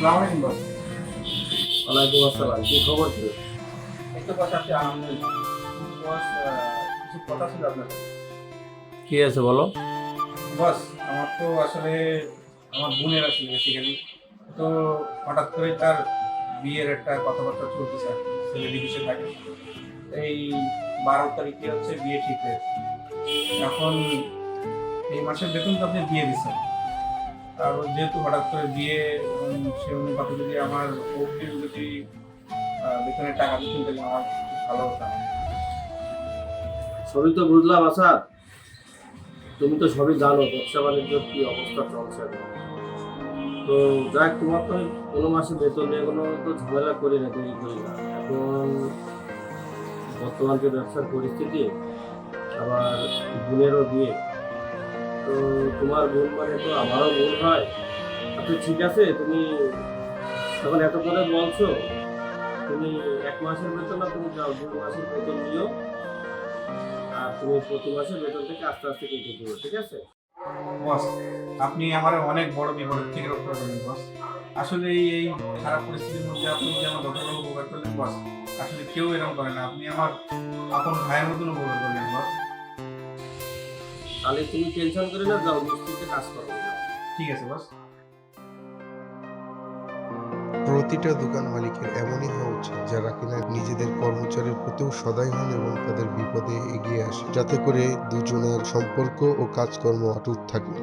আসসালামু আলাইকুম বস। ওয়ালাইকুম আসসালাম। কি খবর কি? এই তো বস আছি আলহামদুলিল্লাহ। কিন্তু বস কিছু কথা ছিল আপনার সাথে। কি আছে বলো? বস আমার তো আসলে আমার বোনের আসলে বেসিক্যালি তো হঠাৎ করে তার বিয়ের একটা কথাবার্তা চলতেছে আর কি। ছেলে বিদেশে থাকে। এই 12 তারিখে হচ্ছে বিয়ে ঠিক হয়েছে। এখন এই মাসের বেতন তো আপনি দিয়ে দিচ্ছেন। আর ও যেহেতু হঠাৎ করে বিয়ে সে অনুপাতে যদি আমার অগ্রিম যদি বেতনের টাকা দিতেন তাহলে আমার খুব ভালো হতো। সবই তো বুঝলাম। আচ্ছা, তুমি তো সবই জানো ব্যবসা বাণিজ্যের কি অবস্থা চলছে এখন। তো যাক, তোমার তো কোনো মাসে বেতন নিয়ে কোনো তো ঝামেলা করি না, দেরি করি না। এখন বর্তমান যে ব্যবসার পরিস্থিতি, আবার বোনেরও বিয়ে, তো তোমার বোন মানে তো আমারও বোন হয়। আচ্ছা ঠিক আছে, তুমি যখন এত করে বলছো, তুমি 1 মাসের বেতন না, তুমি যাও 2 মাসের বেতন নিও। আর তুমি প্রতি মাসে বেতন থেকে আস্তে আস্তে কেটে দিও, ঠিক আছে? বস আপনি আমার অনেক বড় বিপদের থেকে রক্ষা করলেন বস। আসলে এই খারাপ পরিস্থিতির মধ্যে আপনি যে আমার যতটা উপকার করলেন বস, আসলে কেউ এরকম করে না। আপনি আমার আপন ভাইয়ের মতন উপকার করলেন বস। তাহলে তুমি টেনশন করে না, যাও মিস্ত্রিতে কাজ করো। ঠিক আছে বস। প্রতিটা দোকান মালিকের এমনই হওয়া উচিত যারা কিনা নিজেদের কর্মচারীর প্রতিও সদয় হন এবং তাদের বিপদে এগিয়ে আসে, যাতে করে দুজনের সম্পর্ক ও কাজকর্ম অটুট থাকে।